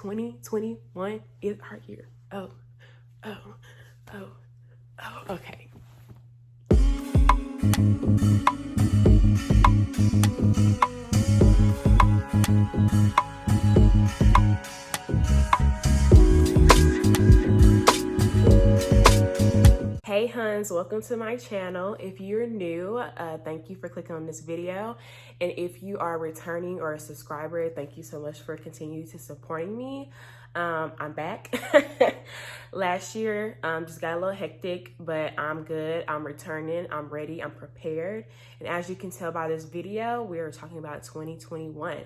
2021 is our year. Oh, okay. Hey huns, welcome to my channel. If you're new, thank you for clicking on this video. And if you are returning or a subscriber, thank you so much for continuing to supporting me. I'm back. Last year, just got a little hectic, but I'm good. I'm returning, I'm ready, I'm prepared. And as you can tell by this video, we're talking about 2021.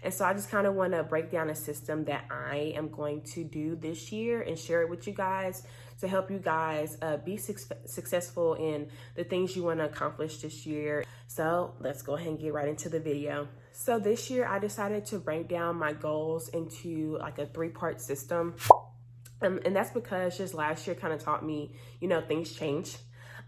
And so I just kind of want to break down a system that I am going to do this year and share it with you guys to help you guys be successful in the things you want to accomplish this year. So let's go ahead and get right into the video. So this year I decided to break down my goals into like a 3-part system. And that's because just last year kind of taught me, things change.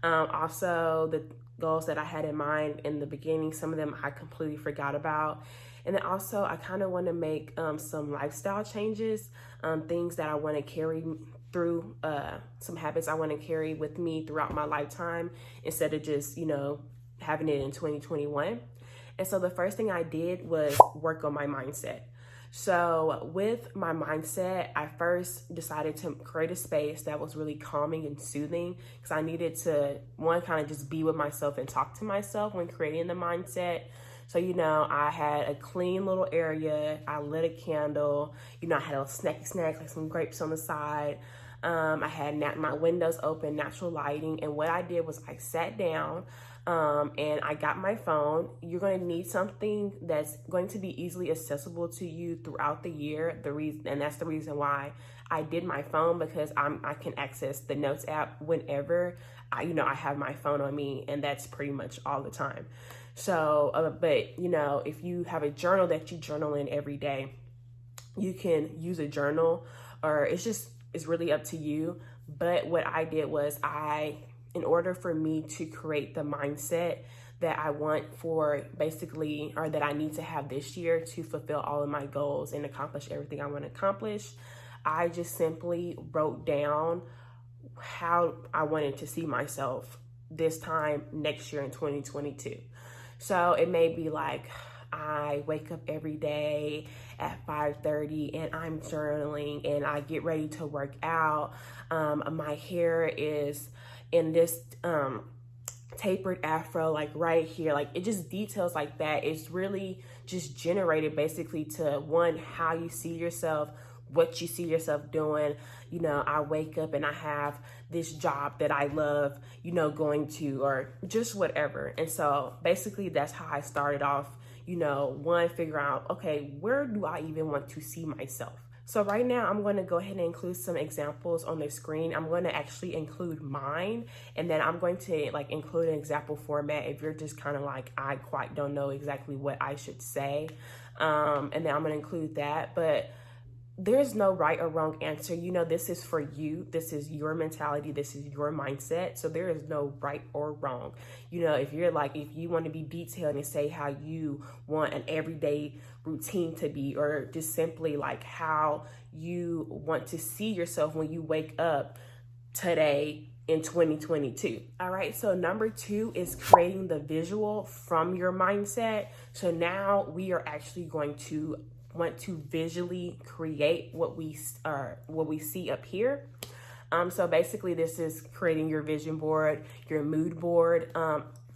Also the goals that I had in mind in the beginning, some of them I completely forgot about. And then also I kind of want to make some lifestyle changes, things that I want to carry through, some habits I want to carry with me throughout my lifetime instead of just, having it in 2021. And so the first thing I did was work on my mindset. So with my mindset, I first decided to create a space that was really calming and soothing because I needed to, one, kind of just be with myself and talk to myself when creating the mindset. So, I had a clean little area. I lit a candle. I had a snack, like some grapes on the side. I had my windows open, natural lighting. And what I did was I sat down and I got my phone. You're going to need something that's going to be easily accessible to you throughout the year. And that's the reason why I did my phone, because I can access the Notes app whenever I have my phone on me, and that's pretty much all the time. So, but if you have a journal that you journal in every day, you can use a journal, or it's really up to you. But what I did was in order for me to create the mindset that I want for basically, or that I need to have this year to fulfill all of my goals and accomplish everything I want to accomplish, I just simply wrote down how I wanted to see myself this time next year in 2022. So it may be like, I wake up every day at 5:30 and I'm journaling and I get ready to work out. My hair is in this tapered afro, like right here, like it just details like that. It's really just generated basically to, one, how you see yourself, what you see yourself doing. I wake up and I have this job that I love, going to, or just whatever. And so basically that's how I started off, one, figure out, okay, where do I even want to see myself? So right now I'm going to go ahead and include some examples on the screen. I'm going to actually include mine, and then I'm going to include an example format if you're just kind of like, I quite don't know exactly what I should say. And then I'm going to include that, but there's no right or wrong answer. This is for you. This is your mentality. This is your mindset. So there is no right or wrong. If you want to be detailed and say how you want an everyday routine to be, or just simply like how you want to see yourself when you wake up today in 2022. All right. So number 2 is creating the visual from your mindset. So now we are actually going to want to visually create what we see up here. So basically this is creating your vision board, your mood board.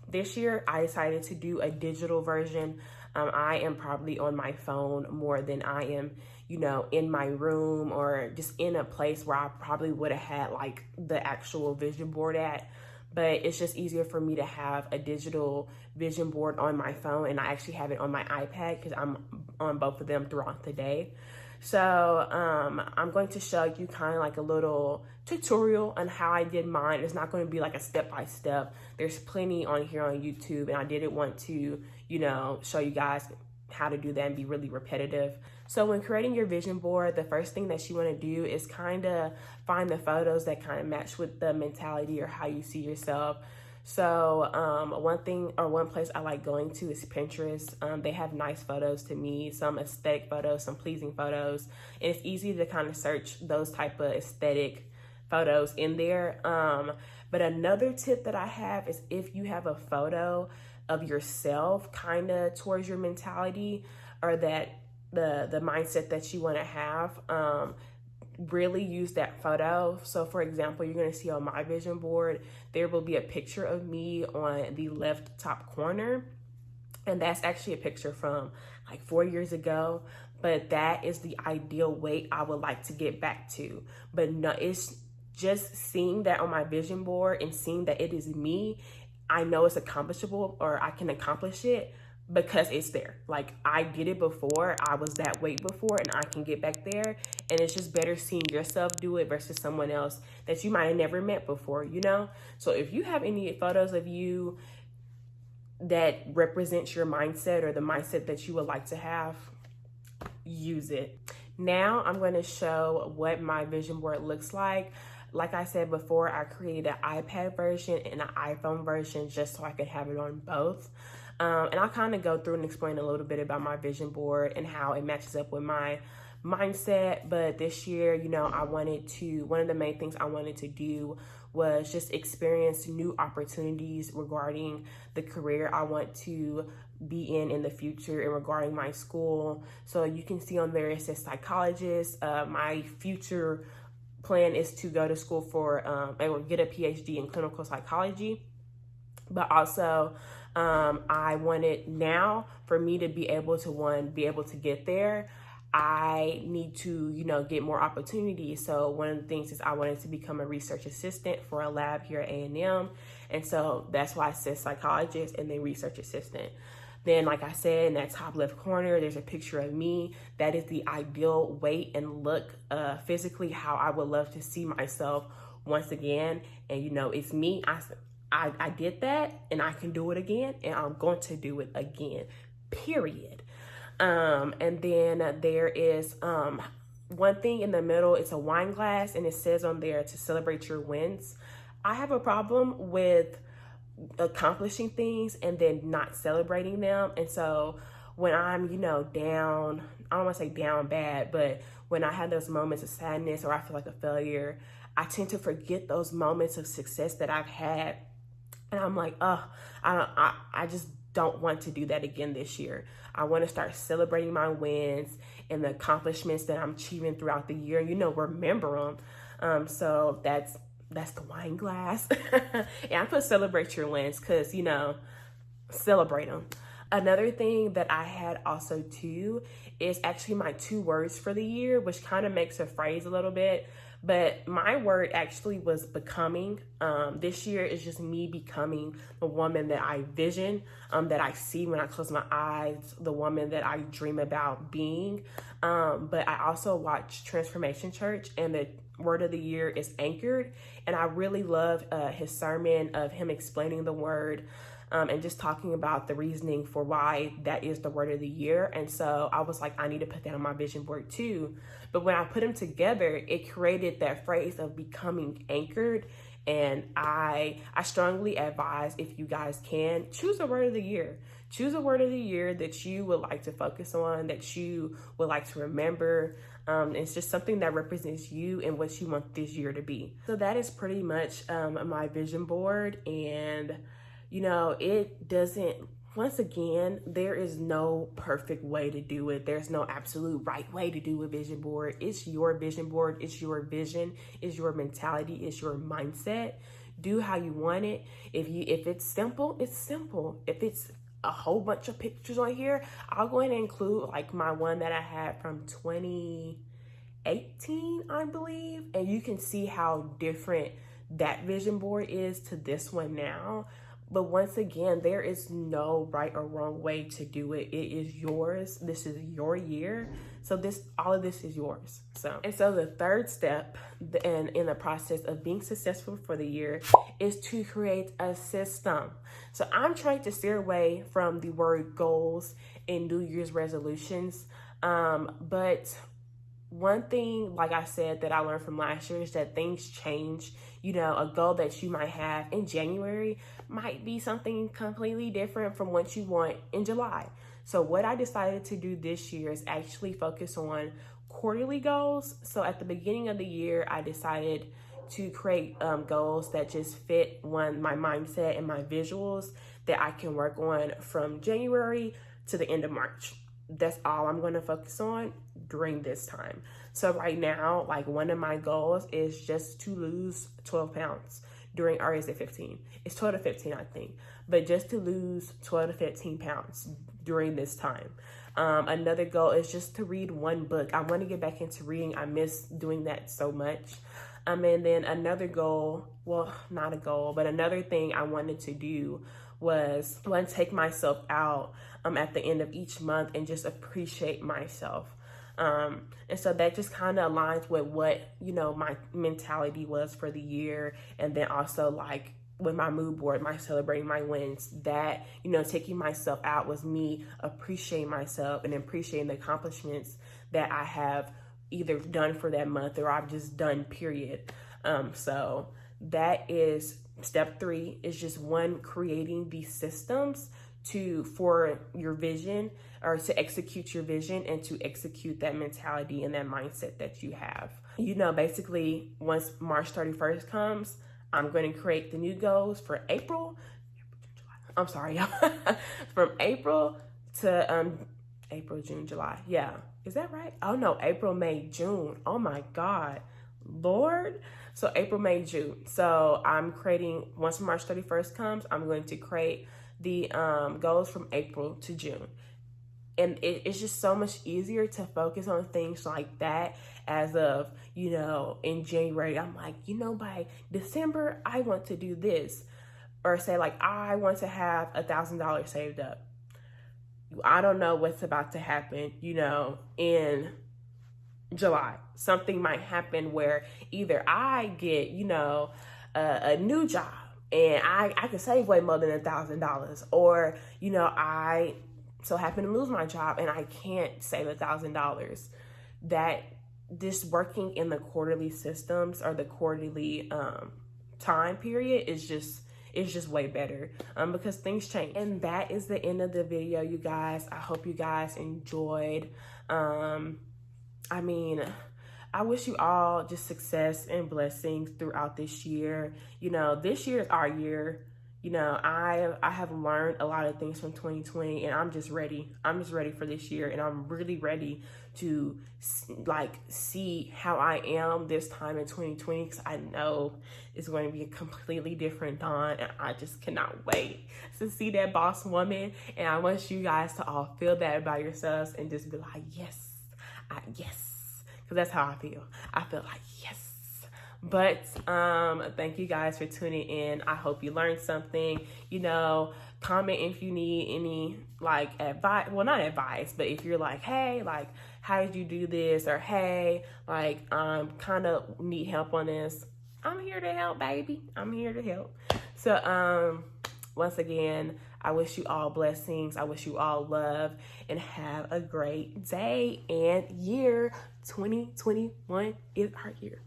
This year I decided to do a digital version. I am probably on my phone more than I am, in my room or just in a place where I probably would have had like the actual vision board at. But it's just easier for me to have a digital vision board on my phone, and I actually have it on my iPad because I'm on both of them throughout the day. So I'm going to show you kind of like a little tutorial on how I did mine. It's not going to be like a step-by-step. There's plenty on here on YouTube, and I didn't want to, show you guys how to do that and be really repetitive. So when creating your vision board, the first thing that you want to do is kind of find the photos that kind of match with the mentality or how you see yourself. So one place I like going to is Pinterest. They have nice photos to me, some aesthetic photos, some pleasing photos. And it's easy to kind of search those type of aesthetic photos in there. But another tip that I have is if you have a photo of yourself kind of towards your mentality or that the mindset that you want to have, really use that photo. So for example, you're going to see on my vision board, there will be a picture of me on the left top corner. And that's actually a picture from like 4 years ago. But that is the ideal weight I would like to get back to. But no, it's just seeing that on my vision board and seeing that it is me. I know it's accomplishable, or I can accomplish it because it's there. Like, I did it before, I was that weight before, and I can get back there. And it's just better seeing yourself do it versus someone else that you might have never met before, you know? So if you have any photos of you that represents your mindset or the mindset that you would like to have, use it. Now I'm going to show what my vision board looks like. Like I said before, I created an iPad version and an iPhone version just so I could have it on both. And I'll kind of go through and explain a little bit about my vision board and how it matches up with my mindset. But this year, you know, one of the main things I wanted to do was just experience new opportunities regarding the career I want to be in the future and regarding my school. So you can see on there, it says psychologist. My future plan is to go to school for, get a PhD in clinical psychology. But also, I wanted now for me to be able to get there, I need to, you know, get more opportunities. So one of the things is I wanted to become a research assistant for a lab here at A&M. And so that's why I said psychologist and then research assistant. Then, like I said, in that top left corner, there's a picture of me. That is the ideal weight and look, physically, how I would love to see myself once again. And, you know, it's me. I did that and I can do it again, and I'm going to do it again, period. And then there is one thing in the middle. It's a wine glass, and it says on there to celebrate your wins. I have a problem with accomplishing things and then not celebrating them. And so when I'm, you know, down, I don't want to say down bad, but when I have those moments of sadness or I feel like a failure, I tend to forget those moments of success that I've had. And I'm like, I just don't want to do that again this year. I want to start celebrating my wins and the accomplishments that I'm achieving throughout the year, you know, remember them. So that's the wine glass. And I put celebrate your wins because, you know, celebrate them. Another thing that I had also too is actually my 2 words for the year, which kind of makes a phrase a little bit. But my word actually was becoming. This year is just me becoming the woman that I vision, that I see when I close my eyes, the woman that I dream about being. But I also watch Transformation Church, and the word of the year is anchored. And I really love his sermon of him explaining the word and just talking about the reasoning for why that is the word of the year. And so I was like, I need to put that on my vision board too. But when I put them together, it created that phrase of becoming anchored. And I strongly advise, if you guys can, choose a word of the year. Choose a word of the year that you would like to focus on, that you would like to remember. It's just something that represents you and what you want this year to be. So that is pretty much my vision board. And, you know, it doesn't, once again, there is no perfect way to do it. There's no absolute right way to do a vision board. It's your vision board. It's your vision. It's your mentality. It's your mindset. Do how you want it. If it's simple, it's simple. If it's a whole bunch of pictures on here, I'll go ahead and include like my one that I had from 2018, I believe. And you can see how different that vision board is to this one now. But once again, there is no right or wrong way to do it. It is yours. This is your year. So all of this is yours. So the third step in the process of being successful for the year is to create a system. So I'm trying to steer away from the word goals and New Year's resolutions. But one thing, like I said, that I learned from last year is that things change. You know, a goal that you might have in January might be something completely different from what you want in July. So what I decided to do this year is actually focus on quarterly goals. So at the beginning of the year, I decided to create goals that just fit my mindset and my visuals that I can work on from January to the end of March. That's all I'm going to focus on during this time. So right now, like, one of my goals is just to lose 12 pounds during, or is it 15? It's 12 to 15, I think. But just to lose 12 to 15 pounds during this time. Another goal is just to read one book. I want to get back into reading. I miss doing that so much. And then another goal, well, not a goal, but another thing I wanted to do was to take myself out at the end of each month and just appreciate myself. And so that just kind of aligns with what, you know, my mentality was for the year. And then also, like, with my mood board, my celebrating my wins, that, you know, taking myself out was me appreciating myself and appreciating the accomplishments that I have either done for that month or I've just done, period. So that is step 3, is just one, creating these systems for your vision, or to execute your vision and to execute that mentality and that mindset that you have. You know, basically, once March 31st comes, I'm going to create the new goals for April. I'm sorry, y'all. From April to April, June, July. Yeah. Is that right? Oh no, April, May, June. Oh my God, Lord. So April, May, June. So I'm creating, once March 31st comes, I'm going to create the goals from April to June. And it's just so much easier to focus on things like that as of, you know, in January, I'm like, you know, by December, I want to do this. Or say, like, I want to have $1,000 saved up. I don't know what's about to happen, you know, in July. Something might happen where either I get, you know, a new job and I can save way more than $1,000, or, you know, I so happen to lose my job and I can't save $1,000. That this working in the quarterly systems or the quarterly time period is just way better because things change. And that is the end of the video, you guys. I hope you guys enjoyed. I mean, I wish you all just success and blessings throughout this year. You know, this year is our year. You know, I have learned a lot of things from 2020, and I'm just ready. I'm just ready for this year, and I'm really ready to, like, see how I am this time in 2020, because I know it's going to be a completely different Dawn, and I just cannot wait to see that boss woman. And I want you guys to all feel that about yourselves and just be like, yes, yes, because that's how I feel. I feel like, yes. But thank you guys for tuning in. I hope you learned something. You know, comment if you need any, like, advice. Well, not advice, but if you're like, hey, like, how did you do this? Or hey, like, kind of need help on this. I'm here to help, baby. I'm here to help. So once again, I wish you all blessings. I wish you all love, and have a great day and year. 2021 is our year.